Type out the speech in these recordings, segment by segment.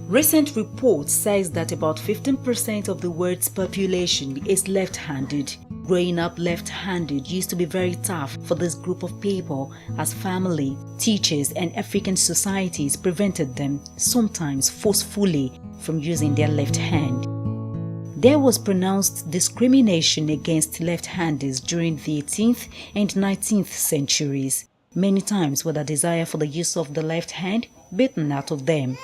Recent report says that about 15% of the world's population is left-handed. Growing up left-handed used to be very tough for this group of people, as family, teachers, and African societies prevented them, sometimes forcefully, from using their left hand. There was pronounced discrimination against left-handers during the 18th and 19th centuries, many times with a desire for the use of the left hand beaten out of them.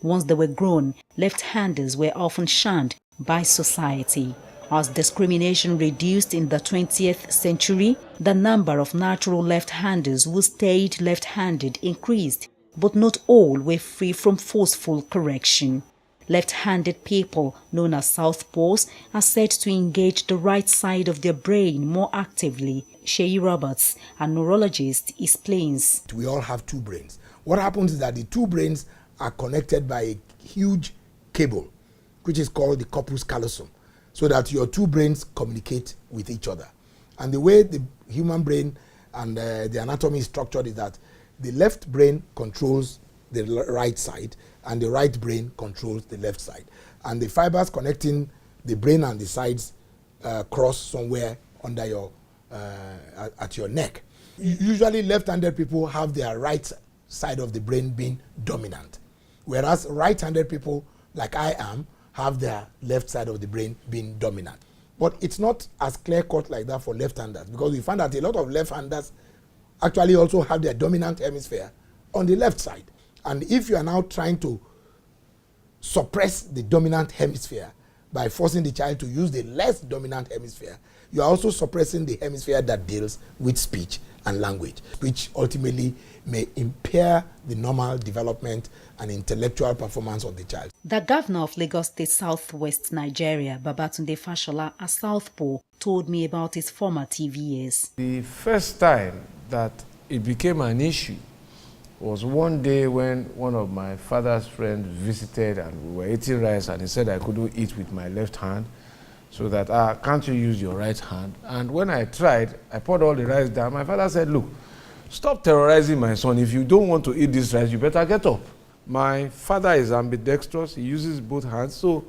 Once they were grown, left-handers were often shunned by society. As discrimination reduced in the 20th century, the number of natural left-handers who stayed left-handed increased, but not all were free from forceful correction. Left-handed people, known as Southpaws, are said to engage the right side of their brain more actively. SHEIK Roberts, a neurologist, explains. We all have two brains. What happens is that the two brains are connected by a huge cable, which is called the corpus callosum, so that your two brains communicate with each other. And the way the human brain and the anatomy is structured is that the left brain controls the right side, and the right brain controls the left side. And the fibers connecting the brain and the sides cross somewhere under your, at your neck. Usually left-handed people have their right side of the brain being dominant, whereas right-handed people, like I am, have their left side of the brain being dominant. But it's not as clear-cut like that for left-handers, because we find that a lot of left-handers actually also have their dominant hemisphere on the left side. And if you are now trying to suppress the dominant hemisphere by forcing the child to use the less dominant hemisphere, you are also suppressing the hemisphere that deals with speech and language, which ultimately may impair the normal development and intellectual performance of the child. The governor of Lagos State, Southwest Nigeria, Babatunde Fashola, a Southpaw, told me about his former TV years. The first time that it became an issue was one day when one of my father's friends visited and we were eating rice, and he said I couldn't eat with my left hand, so that, can't you use your right hand? And when I tried, I poured all the rice down. My father said, look, stop terrorizing my son. If you don't want to eat this rice, you better get up. My father is ambidextrous. He uses both hands. So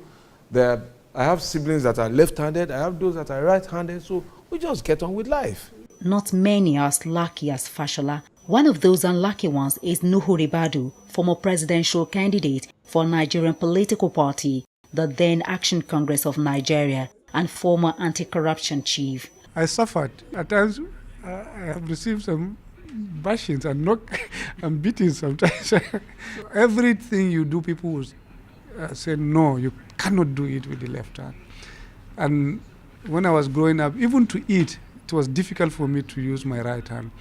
I have siblings that are left-handed. I have those that are right-handed. So we just get on with life. Not many are as lucky as Fashola. One of those unlucky ones is Nuhu Ribadu, former presidential candidate for a Nigerian political party, the then Action Congress of Nigeria, and former anti-corruption chief. I suffered. At times, I have received some bashings and and beatings sometimes. Everything you do, people will say, no, you cannot do it with the left hand. And when I was growing up, even to eat, it was difficult for me to use my right hand.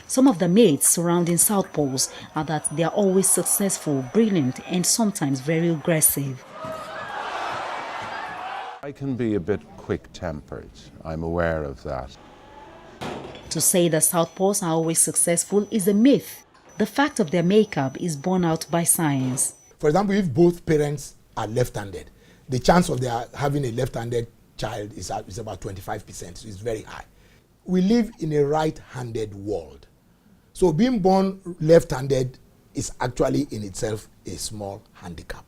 Some of the myths surrounding Southpaws are that they are always successful, brilliant, and sometimes very aggressive. I can be a bit quick-tempered. I'm aware of that. To say that Southpaws are always successful is a myth. The fact of their makeup is borne out by science. For example, if both parents are left-handed, the chance of their having a left-handed child is about 25%, so it's very high. We live in a right-handed world. So being born left-handed is actually in itself a small handicap.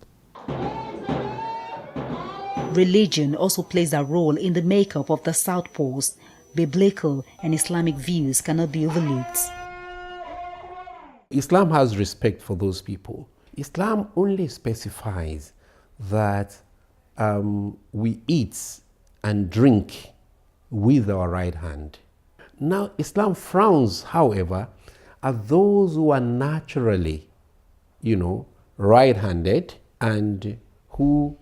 Religion also plays a role in the makeup of the Southpaws. Biblical and Islamic views cannot be overlooked. Islam has respect for those people. Islam only specifies that we eat and drink with our right hand. Now, Islam frowns, however, at those who are naturally, right-handed and who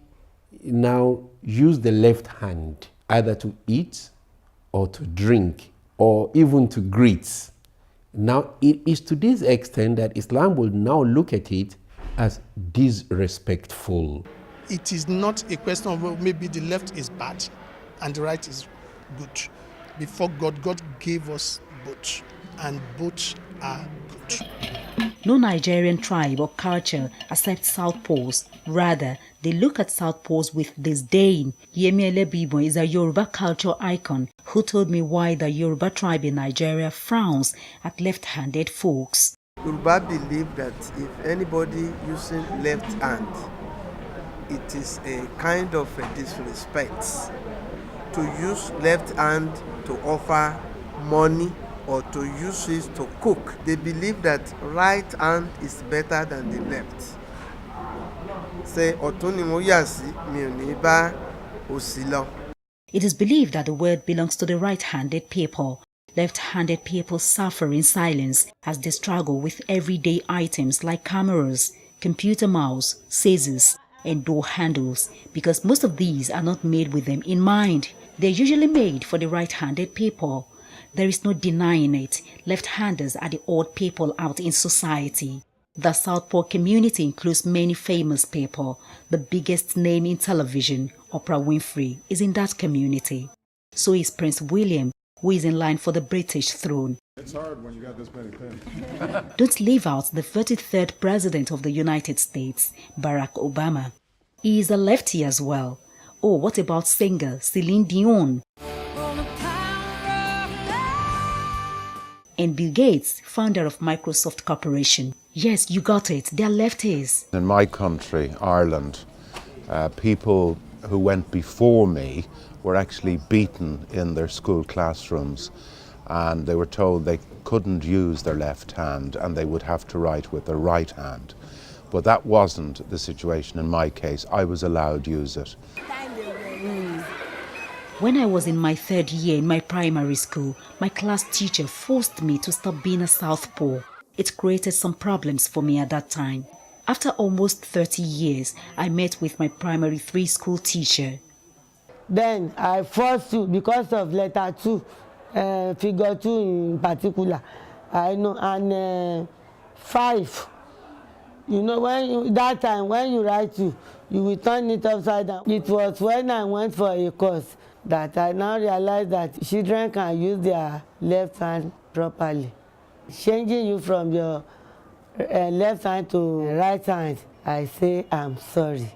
now use the left hand either to eat or to drink or even to greet. Now, it is to this extent that Islam will now look at it as disrespectful. It is not a question of, well, maybe the left is bad and the right is good. Before God gave us both, and both are good. No Nigerian tribe or culture accepts Southpaws. Rather, they look at Southpaws with disdain. YEMI ELEBU-IBON is a Yoruba culture icon who told me why the Yoruba tribe in Nigeria frowns at left-handed folks. Yoruba believe that if anybody using left hand, it is a kind of a disrespect to use left hand to offer money or to use it to cook. They believe that right hand is better than the left. Say ọ̀tún ni mo yà sí, mi ò ní bá òsì lọ. It is believed that the word belongs to the right-handed people. Left-handed people suffer in silence as they struggle with everyday items like cameras, computer mouse, scissors, and door handles, because most of these are not made with them in mind. They're usually made for the right-handed people. There is no denying it. Left-handers are the odd people out in society. The Southpaw community includes many famous people. The biggest name in television, Oprah Winfrey, is in that community. So is Prince William, who is in line for the British throne. It's hard when you got this many pens. Don't leave out the 33rd President of the United States, Barack Obama. He is a lefty as well. Oh, what about singer Celine Dion? And Bill Gates, founder of Microsoft Corporation. Yes, you got it, they're lefties. In my country, Ireland, people who went before me were actually beaten in their school classrooms, and they were told they couldn't use their left hand and they would have to write with their right hand. But that wasn't the situation in my case. I was allowed to use it. When I was in my 3rd year in my primary school, my class teacher forced me to stop being a Southpaw. It created some problems for me at that time. After almost 30 years, I met with my primary 3 school teacher. Then I forced to, because of letter 2, figure 2 in particular, I know, and 5. You know, that time when you write 2, you will turn it upside down. It was when I went for a course that I now realized that children can use their left hand properly. Changing you from your left hand to right hand, I say I'm sorry.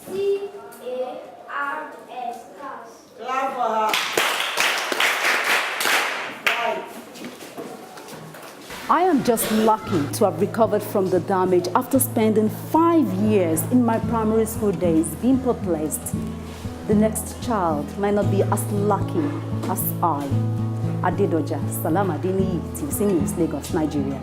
C-A-R-S, clap for her. I am just lucky to have recovered from the damage after spending 5 years in my primary school days being perplexed. The next child might not be as lucky as I. Adedoja Salam Adeniyi, TVC News, Lagos, Nigeria.